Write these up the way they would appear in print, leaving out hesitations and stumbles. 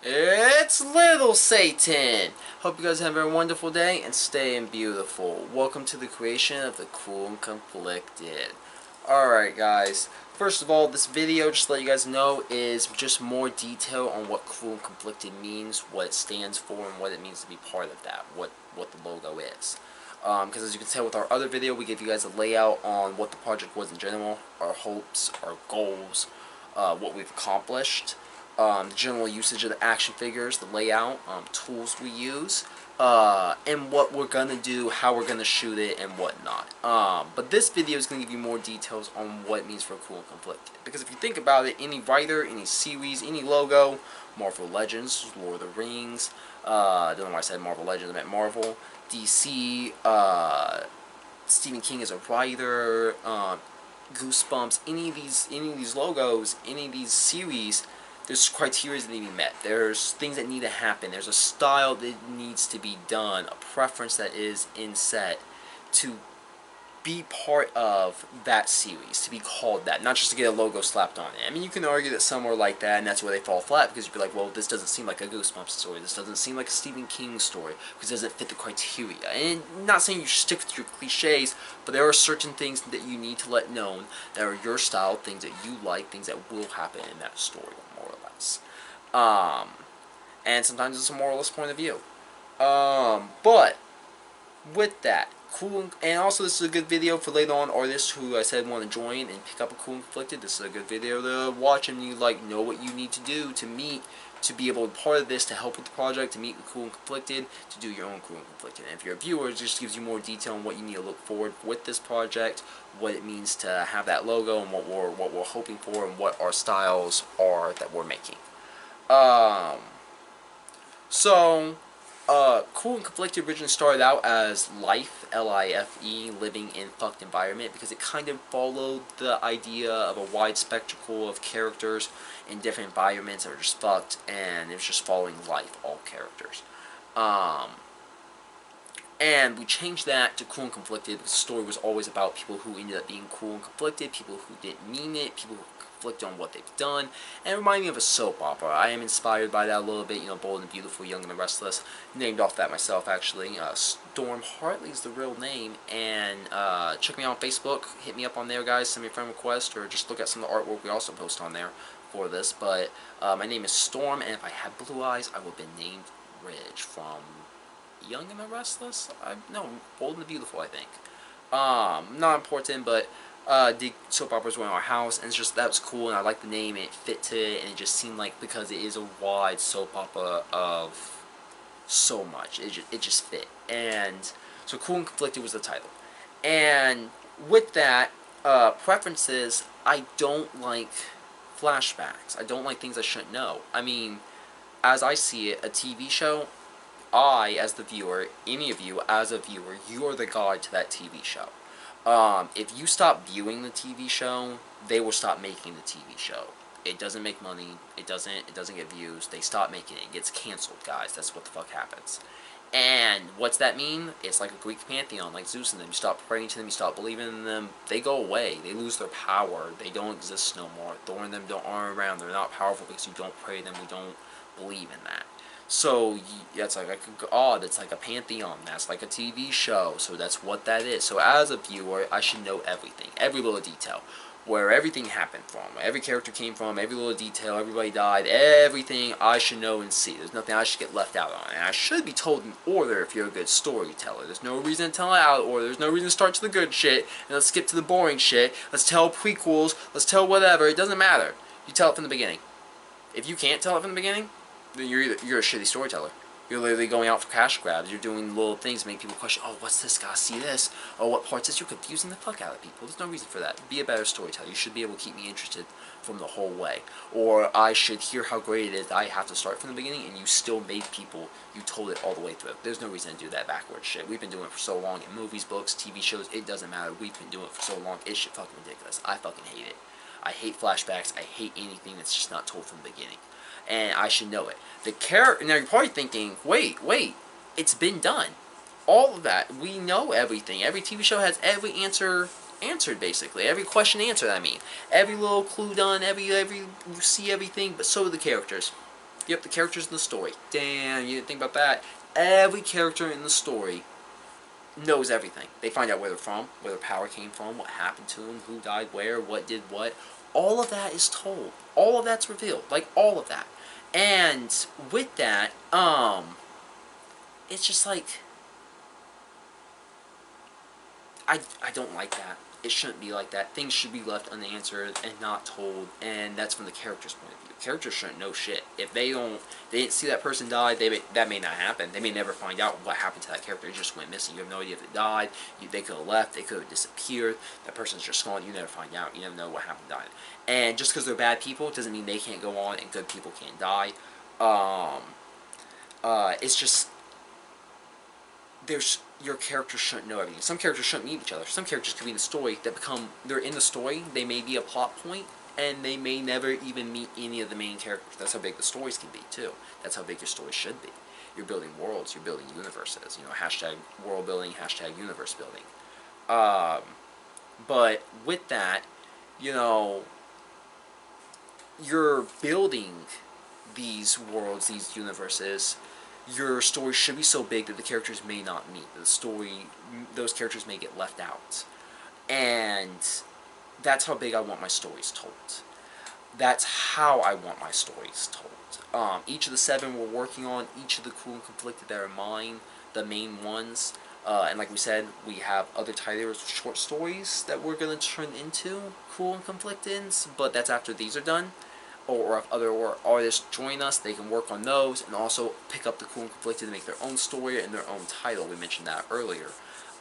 It's little Satan! Hope you guys have a wonderful day and staying beautiful. Welcome to the creation of the Cool and Conflicted. Alright guys, first of all, this video, just to let you guys know, is just more detail on what Cool and Conflicted means, what it stands for, and what it means to be part of that, what the logo is. Because as you can tell with our other video, we gave you guys a layout on what the project was in general, our hopes, our goals, what we've accomplished. The general usage of the action figures, the layout, tools we use, and what we're going to do, how we're going to shoot it, and whatnot. But this video is going to give you more details on what it means for Cool and Conflicted. Because if you think about it, any writer, any series, any logo, Marvel Legends, Lord of the Rings, I don't know why I said Marvel Legends, I meant Marvel, DC, Stephen King is a writer, Goosebumps, any of these logos, any of these series, there's criteria that need to be met. There's things that need to happen. There's a style that needs to be done, a preference that is in set to be part of that series, to be called that, not just to get a logo slapped on it. I mean, you can argue that some are like that, and that's where they fall flat, because you'd be like, well, this doesn't seem like a Goosebumps story, this doesn't seem like a Stephen King story, because it doesn't fit the criteria. And I'm not saying you should stick with your cliches, but there are certain things that you need to let known that are your style, things that you like, things that will happen in that story, more or less. And sometimes it's a more or less point of view. But with that, and also this is a good video for later on artists who I said want to join and pick up a Cool and Conflicted. This is a good video to watch, and you know what you need to do to meet, to be able to be part of this, to help with the project, to meet the Cool and Conflicted, to do your own Cool and Conflicted. And if you're a viewer, it just gives you more detail on what you need to look forward with this project, what it means to have that logo, and what we're hoping for, and what our styles are that we're making. Cool and Conflicted originally started out as Life, L-I-F-E, living in fucked environment, because it kind of followed the idea of a wide spectacle of characters in different environments that are just fucked, and it was just following life, all characters. And we changed that to Cool and Conflicted because the story was always about people who ended up being cool and conflicted, people who didn't mean it, people who conflict on what they've done, and it reminded me of a soap opera. I am inspired by that a little bit, you know, Bold and Beautiful, Young and the Restless. Named off that myself, actually. Storm Hartley is the real name, and check me out on Facebook. Hit me up on there, guys. Send me a friend request, or just look at some of the artwork we also post on there for this. But my name is Storm, and if I had blue eyes, I would have been named Ridge from Young and the Restless? No, Bold and the Beautiful, I think. Not important, but the soap operas were in our house, and it's just, that was cool, and I liked the name, and it fit to it, and it just seemed like, because it is a wide soap opera of so much, it just fit. And so Cool and Conflicted was the title. And with that, preferences, I don't like flashbacks. I don't like things I shouldn't know. I mean, as I see it, a TV show, I, as the viewer, any of you as a viewer, you are the guide to that TV show. If you stop viewing the TV show, they will stop making the TV show. It doesn't make money. It doesn't get views. They stop making it. It gets canceled, guys. That's what the fuck happens. And what's that mean? It's like a Greek pantheon, like Zeus and them. You stop praying to them, you stop believing in them, they go away. They lose their power. They don't exist no more. Thor and them aren't around. They're not powerful because you don't pray to them. You don't believe in that. So that's like a god. It's like a pantheon. That's like a TV show. So that's what that is. So as a viewer, I should know everything, every little detail, where everything happened from, where every character came from, every little detail, everybody died, everything I should know and see. There's nothing I should get left out on, and I should be told in order if you're a good storyteller. There's no reason to tell it out of order. There's no reason to start to the good shit and let's skip to the boring shit. Let's tell prequels. Let's tell whatever. It doesn't matter. You tell it from the beginning. If you can't tell it from the beginning, then you're a shitty storyteller. You're literally going out for cash grabs. You're doing little things to make people question, oh, what's this? Gotta see this. Oh, what part's this? You're confusing the fuck out of people. There's no reason for that. Be a better storyteller. You should be able to keep me interested from the whole way. Or I should hear how great it is. I have to start from the beginning, and you still made people, you told it all the way through. There's no reason to do that backwards shit. We've been doing it for so long in movies, books, TV shows. It doesn't matter. We've been doing it for so long. It's shit fucking ridiculous. I fucking hate it. I hate flashbacks. I hate anything that's just not told from the beginning. And I should know it. The character. Now you're probably thinking, wait, it's been done. All of that, we know everything. Every TV show has every answer answered, basically. Every question answered. I mean, every little clue done. You see everything, but so do the characters. Yep, the characters in the story. Damn, you didn't think about that. Every character in the story knows everything. They find out where they're from, where their power came from, what happened to them, who died where, what did what. All of that is told. All of that's revealed. Like, all of that. And with that, it's just like, I don't like that. It shouldn't be like that. Things should be left unanswered and not told, and that's from the character's point of view. Characters shouldn't know shit. If they didn't see that person die, that may not happen. They may never find out what happened to that character. It just went missing. You have no idea if it died. They could have left. They could have disappeared. That person's just gone. You never find out. You never know what happened to them. And just because they're bad people doesn't mean they can't go on and good people can't die. It's just, your characters shouldn't know everything. Some characters shouldn't meet each other. Some characters could be in the story they're in the story, they may be a plot point, and they may never even meet any of the main characters. That's how big the stories can be, too. That's how big your stories should be. You're building worlds, you're building universes, hashtag world building, hashtag universe building. But with that, you're building these worlds, these universes. Your story should be so big that the characters may not meet. Those characters may get left out. And that's how big I want my stories told. That's how I want my stories told. Each of the 7 we're working on, each of the cool and conflicted that are mine, the main ones. And like we said, we have other titles, short stories that we're going to turn into cool and conflicted, but that's after these are done. Or if other artists join us, they can work on those and also pick up the cool and conflicted to make their own story and their own title. We mentioned that earlier.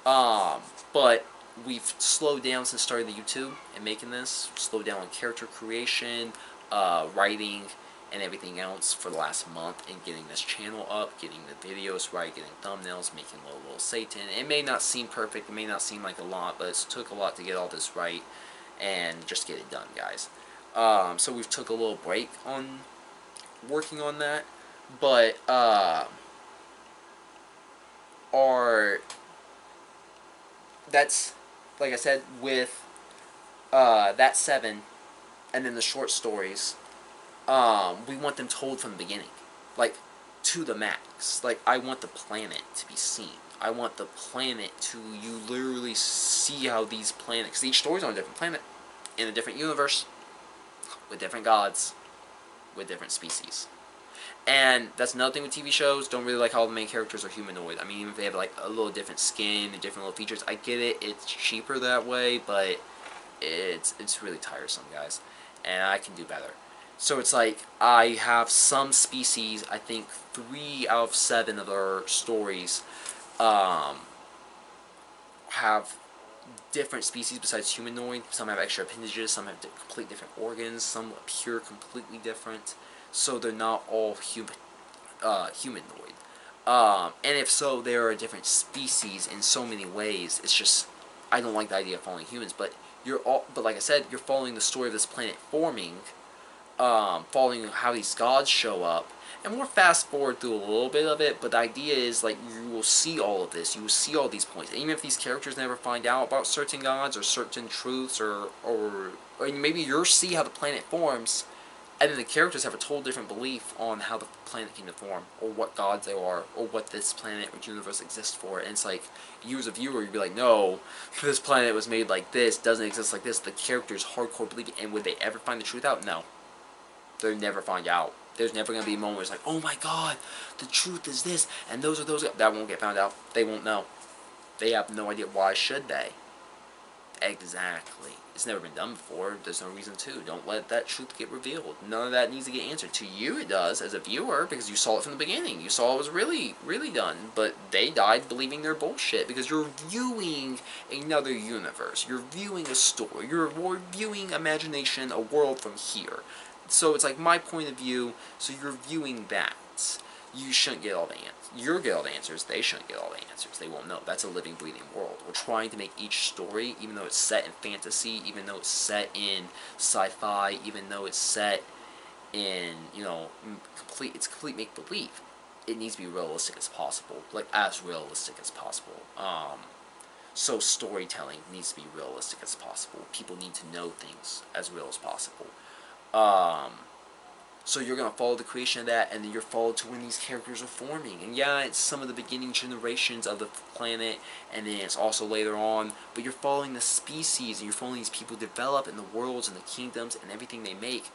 But we've slowed down since starting the YouTube and making this. Slowed down on character creation, writing, and everything else for the last month, and getting this channel up, getting the videos right, getting thumbnails, making little Satin. It may not seem perfect, it may not seem like a lot, but it took a lot to get all this right and just get it done, guys. So we've took a little break on working on that, but that's, like I said, with that 7 and then the short stories, we want them told from the beginning, like, to the max. Like, I want the planet to be seen. I want the planet to, you literally see how these planets, because each story's on a different planet, in a different universe, with different gods, with different species. And that's another thing with TV shows. Don't really like how the main characters are humanoid. I mean, even if they have like a little different skin and different little features, I get it. It's cheaper that way, but it's really tiresome, guys. And I can do better. So it's like, I have some species, I think 3 out of 7 of our stories have different species besides humanoid. Some have extra appendages, some have complete different organs, some appear completely different. So they're not all humanoid. And if so, there are different species in so many ways. It's just, I don't like the idea of following humans, but but like I said, you're following the story of this planet forming, following how these gods show up, and we'll fast forward through a little bit of it, but the idea is, like, you will see all of this, you will see all these points, and even if these characters never find out about certain gods, or certain truths, or maybe you'll see how the planet forms, and then the characters have a total different belief on how the planet came to form, or what gods they are, or what this planet or universe exists for. And it's like, you as a viewer, you'd be like, no, this planet was made like this, doesn't exist like this. The characters hardcore believe it, and would they ever find the truth out? No. They'll never find out. There's never going to be a moment where it's like, oh my god, the truth is this, and those are those. That won't get found out. They won't know. They have no idea. Why should they? Exactly. It's never been done before. There's no reason to. Don't let that truth get revealed. None of that needs to get answered. To you it does, as a viewer, because you saw it from the beginning. You saw it was really, really done. But they died believing their bullshit, because you're viewing another universe. You're viewing a story. You're viewing imagination, a world from here. So it's like my point of view, so you're viewing that. You shouldn't get all the answers. You'll get all the answers. They shouldn't get all the answers. They won't know. That's a living, breathing world. We're trying to make each story, even though it's set in fantasy, even though it's set in sci-fi, even though it's set in, it's complete make-believe. It needs to be realistic as possible. Like, as realistic as possible. So storytelling needs to be realistic as possible. People need to know things as real as possible. So you're going to follow the creation of that, and then you're followed to when these characters are forming. And yeah, it's some of the beginning generations of the planet, and then it's also later on, but you're following the species, and you're following these people develop, and the worlds, and the kingdoms, and everything they make.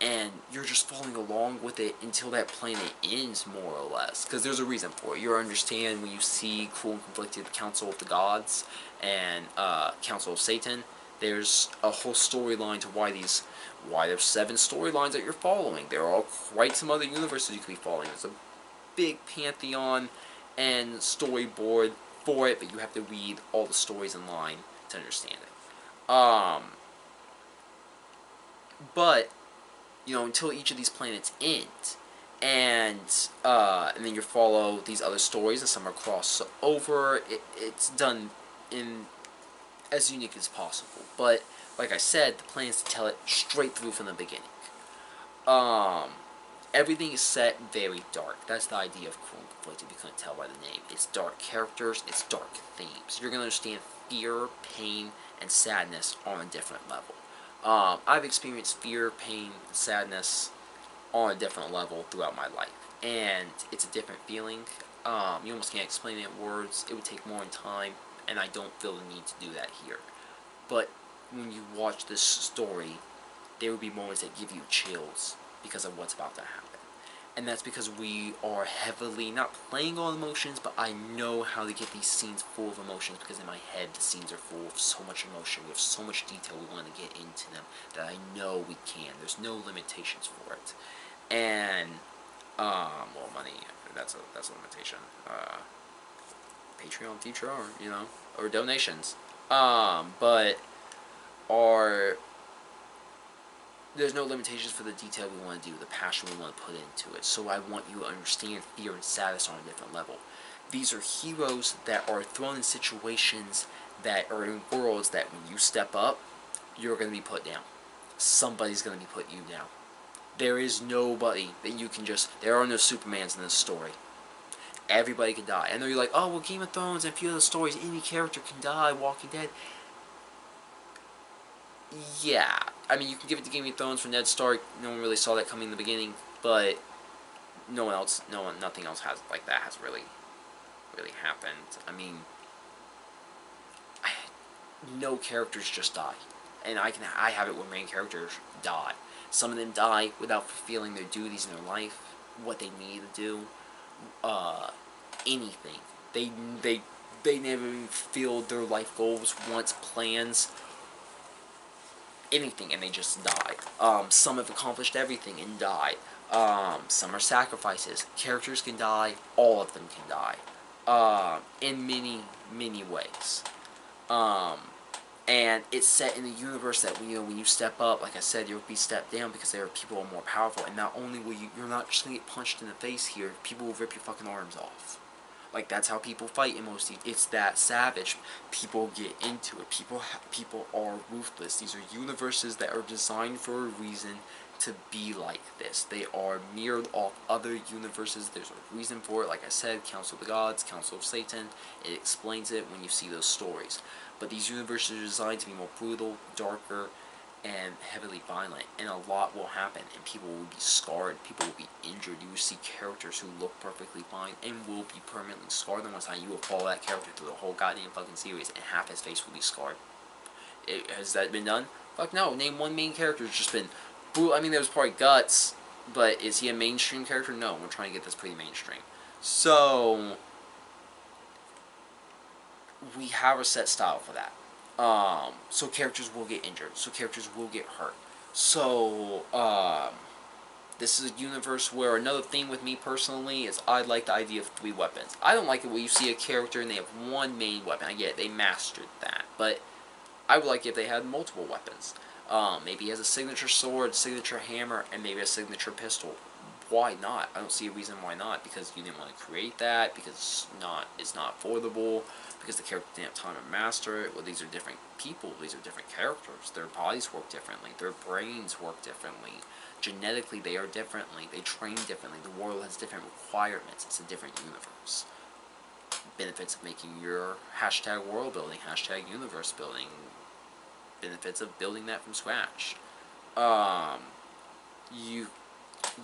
And you're just following along with it until that planet ends, more or less. Because there's a reason for it. You understand when you see Cruel and Conflicted Council of the Gods and Council of Satan, there's a whole storyline to why there's 7 storylines that you're following. There are quite some other universes you could be following. There's a big pantheon and storyboard for it, but you have to read all the stories in line to understand it. But until each of these planets end, and then you follow these other stories, and some are crossed over. It's done in as unique as possible. But like I said, the plan is to tell it straight through from the beginning. Everything is set very dark. That's the idea of Cruel and Conflicted, if you couldn't tell by the name. It's dark characters, it's dark themes. You're going to understand fear, pain, and sadness on a different level. I've experienced fear, pain, and sadness on a different level throughout my life. And it's a different feeling. You almost can't explain it in words. It would take more time, and I don't feel the need to do that here. But when you watch this story, there will be moments that give you chills because of what's about to happen. And that's because we are heavily, not playing on emotions, but I know how to get these scenes full of emotions, because in my head the scenes are full of so much emotion, we have so much detail we want to get into them, that I know we can. There's no limitations for it. And, well, money, that's a limitation. Patreon feature, or donations. But there's no limitations for the detail we want to do, the passion we want to put into it. So I want you to understand fear and sadness on a different level. These are heroes that are thrown in situations that are in worlds that when you step up, you're going to be put down. Somebody's going to be putting you down. There is nobody that you can there are no Supermans in this story. Everybody can die. I know you're like, oh, well, Game of Thrones and a few other stories, any character can die, Walking Dead. Yeah, I mean, you can give it to Game of Thrones for Ned Stark. No one really saw that coming in the beginning, but nothing else like that has really happened. I mean, no characters just die, and I have it where main characters die. Some of them die without fulfilling their duties in their life, what they need to do, anything. They never even fulfilled their life goals, wants, plans, anything, and they just die. Some have accomplished everything and died. Some are sacrifices. Characters can die. All of them can die. In many, many ways. And it's set in a universe that when you step up, like I said, you'll be stepped down because there are people who are more powerful. And not only will you're not just gonna get punched in the face here. People will rip your fucking arms off. Like, that's how people fight in most. It's that savage. People get into it. People are ruthless. These are universes that are designed for a reason to be like this. They are mirrored off other universes. There's a reason for it. Like I said, Council of the Gods, Council of Satan. It explains it when you see those stories. But these universes are designed to be more brutal, darker, and heavily violent, and a lot will happen, and people will be scarred, people will be injured. You will see characters who look perfectly fine and will be permanently scarred, and one time you will follow that character through the whole goddamn fucking series, and half his face will be scarred. Has that been done? Fuck no. Name one main character who's just been brutal. I mean, there was probably Guts, but is he a mainstream character? No, we're trying to get this pretty mainstream. So we have a set style for that. So characters will get injured. So characters will get hurt. So, this is a universe where another thing with me personally is I like the idea of 3 weapons. I don't like it when you see a character and they have one main weapon. I get it, they mastered that. But I would like it if they had multiple weapons. Maybe he has a signature sword, signature hammer, and maybe a signature pistol. Why not? I don't see a reason why not. Because you didn't want to create that, because it's not affordable, because the character didn't have time to master it. Well, these are different people, these are different characters. Their bodies work differently, their brains work differently. Genetically, they are differently, they train differently, the world has different requirements, it's a different universe. Benefits of making your hashtag world building, hashtag universe building, benefits of building that from scratch. You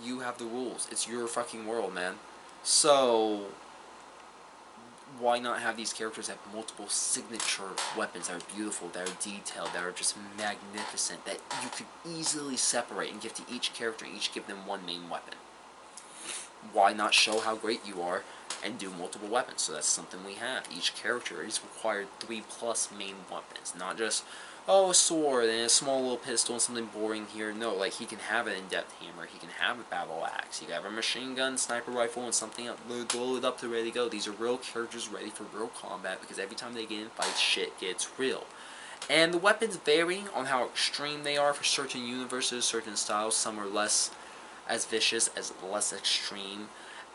You have the rules. It's your fucking world, man. So, why not have these characters have multiple signature weapons that are beautiful, that are detailed, that are just magnificent, that you could easily separate and give to each character, and each give them one main weapon? Why not show how great you are and do multiple weapons? So that's something we have. Each character is required 3+ main weapons, not just, oh, a sword and a small little pistol and something boring here. No, like, he can have an in-depth hammer, he can have a battle axe, he can have a machine gun, sniper rifle, and something loaded up to ready to go. These are real characters ready for real combat, because every time they get in fights, shit gets real. And the weapons vary on how extreme they are for certain universes, certain styles. Some are less as vicious, as less extreme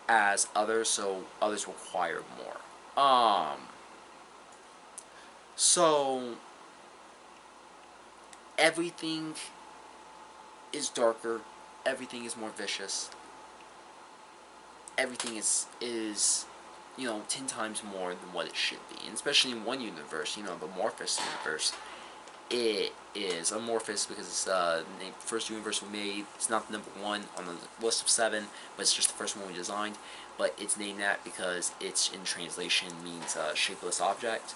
as others, so others require more. So everything is darker, everything is more vicious, everything is 10 times more than what it should be. And especially in one universe, the Morphous universe, it is amorphous because it's the first universe we made. It's not the #1 on the list of 7, but it's just the first one we designed. But it's named that because it's, in translation, means shapeless object.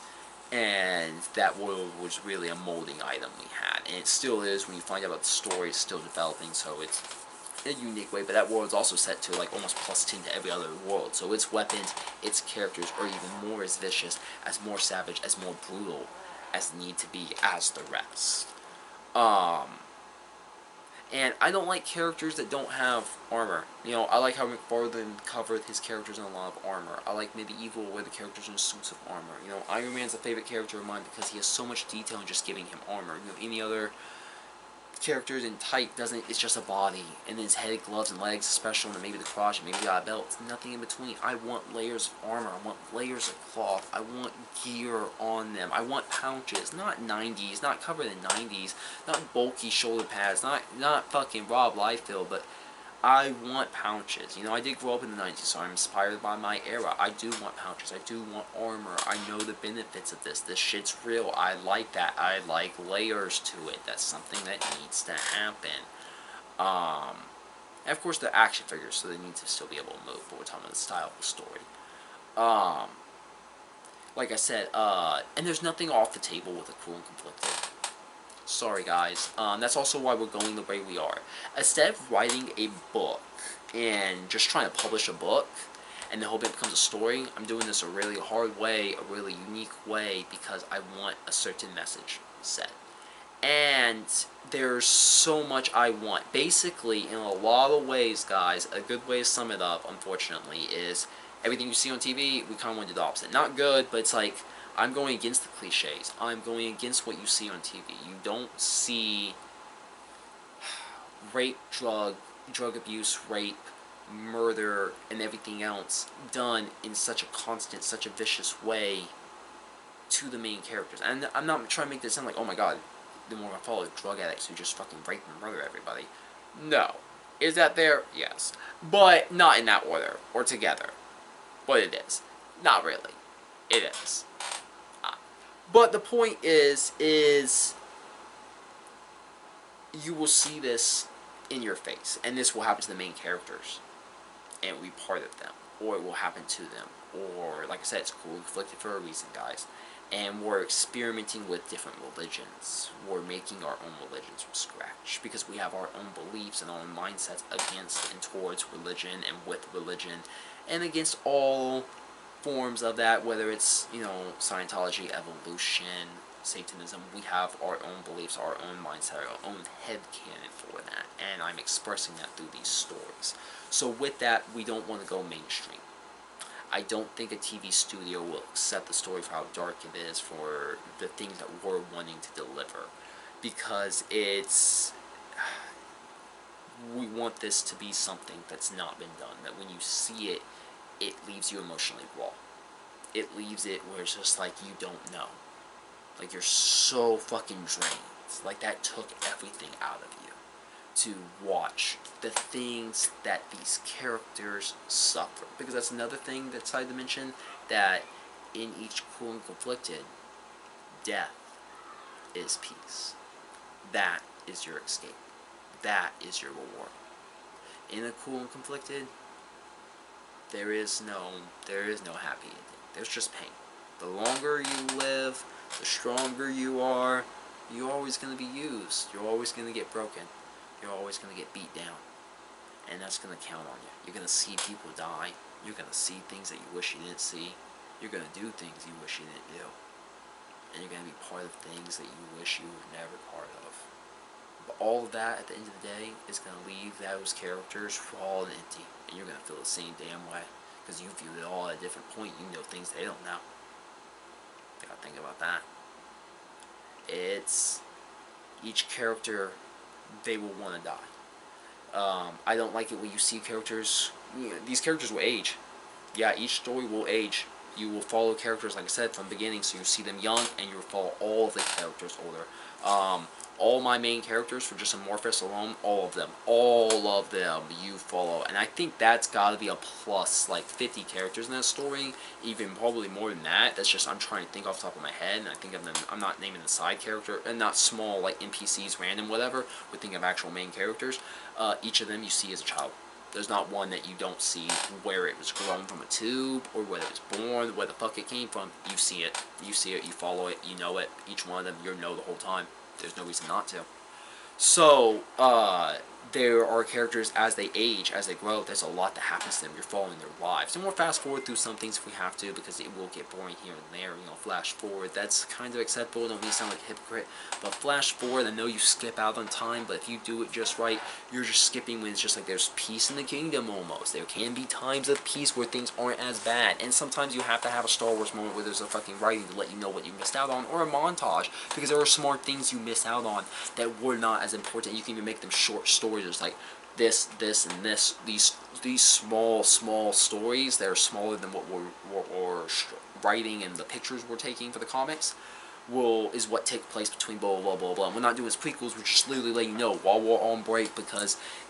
And that world was really a molding item we had. And it still is. When you find out about the story, it's still developing, so it's a unique way. But that world's also set to like almost +10 to every other world. So its weapons, its characters are even more as vicious, as more savage, as more brutal as need to be as the rest. And I don't like characters that don't have armor. I like how McFarlane covered his characters in a lot of armor. I like Medieval where the characters are in suits of armor. Iron Man's a favorite character of mine because he has so much detail in just giving him armor. Any other characters in type doesn't, it's just a body, and then his head, gloves, and legs special, and then maybe the crotch, and maybe got a belt. It's nothing in between. I want layers of armor, I want layers of cloth, I want gear on them, I want pouches, not 90s, not covered in 90s, not bulky shoulder pads, not fucking Rob Liefeld, but I want pouches. I did grow up in the 90s, so I'm inspired by my era. I do want pouches. I do want armor. I know the benefits of this. This shit's real. I like that. I like layers to it. That's something that needs to happen. And of course, the action figures, so they need to still be able to move, but we're talking about the style of the story. Like I said, and there's nothing off the table with a Cruel and Conflicted. Sorry, guys. That's also why we're going the way we are. Instead of writing a book and just trying to publish a book and then hope it becomes a story, I'm doing this a really hard way, a really unique way, because I want a certain message set. And there's so much I want. Basically, in a lot of ways, guys, a good way to sum it up, unfortunately, is everything you see on TV, we kind of want to do the opposite. Not good, but it's like, I'm going against the cliches. I'm going against what you see on TV. You don't see rape, drug abuse, rape, murder, and everything else done in such a constant, such a vicious way to the main characters. And I'm not trying to make this sound like, oh my god, then we're going to follow drug addicts who just fucking rape and murder everybody. No. Is that there? Yes. But not in that order, or together. But it is. Not really. It is. But the point is you will see this in your face, and this will happen to the main characters, and it will be part of them, or it will happen to them, or, like I said, it's Cruel and Conflicted for a reason, guys, and we're experimenting with different religions. We're making our own religions from scratch, because we have our own beliefs and our own mindsets against and towards religion, and with religion, and against all forms of that, whether it's, Scientology, evolution, Satanism. We have our own beliefs, our own mindset, our own headcanon for that, and I'm expressing that through these stories. So with that, we don't want to go mainstream. I don't think a TV studio will accept the story for how dark it is, for the things that we're wanting to deliver, because we want this to be something that's not been done, that when you see it, it leaves you emotionally raw. It leaves it where it's just like you don't know. Like you're so fucking drained. Like that took everything out of you to watch the things that these characters suffer. Because that's another thing that's side to mention, that in each Cruel and Conflicted, death is peace. That is your escape. That is your reward. in a Cool and Conflicted, there is no happy ending. There's just pain. The longer you live, the stronger you are, you're always going to be used. You're always going to get broken. You're always going to get beat down. And that's going to count on you. You're going to see people die. You're going to see things that you wish you didn't see. You're going to do things you wish you didn't do. And you're going to be part of things that you wish you were never part of. But all of that, at the end of the day, is going to leave those characters raw and empty. And you're going to feel the same damn way. Because you viewed it all at a different point. You know things they don't know. You gotta think about that. It's... each character, they will want to die. I don't like it when you see characters... these characters will age. Yeah, each story will age. You will follow characters, like I said, from the beginning, so you see them young, and you will follow all of the characters older. All my main characters, for just Amorphous alone, all of them you follow. And I think that's gotta be a plus, like 50 characters in that story, even probably more than that. That's just, I'm trying to think off the top of my head, and I think I'm not naming the side character, and not small, like NPCs, random, whatever. We're thinking of actual main characters. Each of them you see as a child. There's not one that you don't see where it was grown from a tube, or where it was born, where the fuck it came from. You see it, you follow it, you know it. Each one of them, you know the whole time. There's no reason not to. So, there are characters as they age, as they grow, there's a lot that happens to them. You're following their lives. And we'll fast forward through some things if we have to, because it will get boring here and there. You know, flash forward, that's kind of acceptable. Don't mean to sound like a hypocrite. But flash forward, I know you skip out on time, but if you do it just right, you're just skipping when it's just like there's peace in the kingdom almost. There can be times of peace where things aren't as bad. And sometimes you have to have a Star Wars moment where there's a fucking writing to let you know what you missed out on, or a montage, because there are smart things you miss out on that were not as important. You can even make them short stories. There's like this, and this. These small stories that are smaller than what we're writing and the pictures we're taking for the comics is what take place between blah blah blah blah. And we're not doing prequels. We're just literally letting you know while we're on break,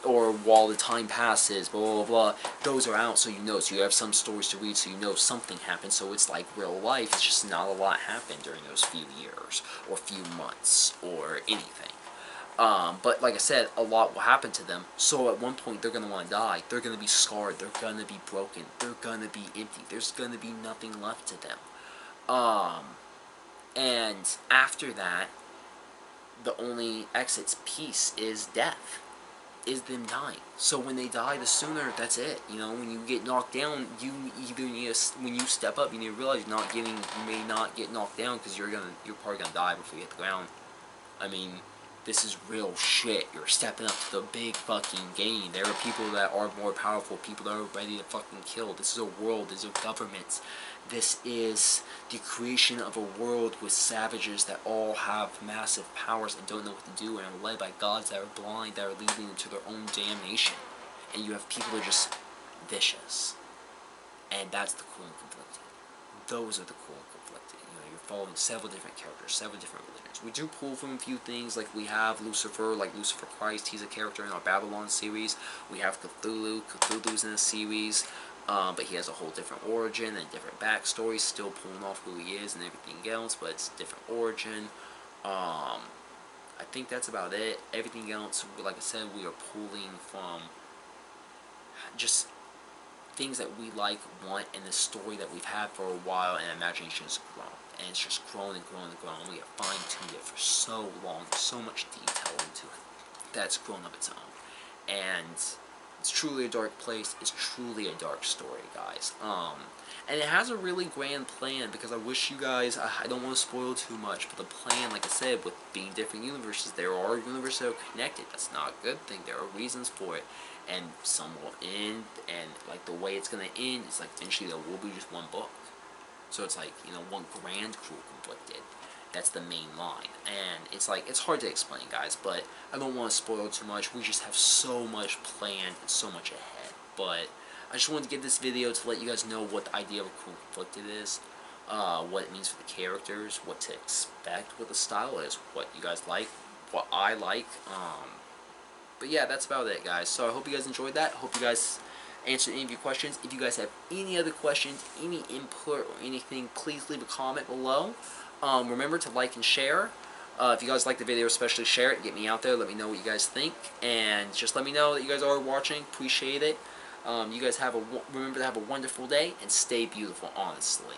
or while the time passes, blah blah blah. Those are out, so you know. So you have some stories to read, so you know something happened. So it's like real life. It's just not a lot happened during those few years or few months or anything. But like I said, a lot will happen to them. So at one point, they're going to want to die. They're going to be scarred. They're going to be broken. They're going to be empty. There's going to be nothing left to them. And after that, the only exit's peace is death. Is them dying. So when they die, the sooner, that's it. You know, when you get knocked down, you either need to, when you step up, you need to realize you may not get knocked down, because you're probably going to die before you hit the ground. I mean, this is real shit. You're stepping up to the big fucking game. There are people that are more powerful, people that are ready to fucking kill. This is a world, these are governments. This is the creation of a world with savages that all have massive powers and don't know what to do, and are led by gods that are blind, that are leading them to their own damnation. And you have people that are just vicious. And that's the Cool and Conflicted. Those are the Cool and Conflicted. You know, you're following several different characters, several different religions. We do pull from a few things, like we have Lucifer, like Lucifer Christ. He's a character in our Babylon series. We have Cthulhu. Cthulhu's in a series, but he has a whole different origin and different backstory, still pulling off who he is and everything else, but it's a different origin. I think that's about it. Everything else, like I said, we are pulling from just things that we like, want, and the story that we've had for a while, and imagination has grown. And it's just grown and grown and grown. We have fine-tuned it for so long, so much detail into it, that's grown of its own. And it's truly a dark place. It's truly a dark story, guys. And it has a really grand plan, because I wish you guys, I don't want to spoil too much, but the plan, like I said, with being different universes, there are universes that are connected. That's not a good thing. There are reasons for it. And some will end, and like the way it's going to end is like eventually there will be just one book. So it's like, you know, one grand Cool Conflicted. That's the main line. And it's like, it's hard to explain, guys, but I don't want to spoil too much. We just have so much planned and so much ahead. But I just wanted to give this video to let you guys know what the idea of a Cool Conflicted is, what it means for the characters, what to expect, what the style is, what you guys like, what I like. But yeah, that's about it, guys. So I hope you guys enjoyed that. I hope you guys answered any of your questions. If you guys have any other questions, any input or anything, please leave a comment below. Remember to like and share. If you guys like the video, especially share it. Get me out there. Let me know what you guys think. And just let me know that you guys are watching. Appreciate it. You guys remember to have a wonderful day. And stay beautiful, honestly.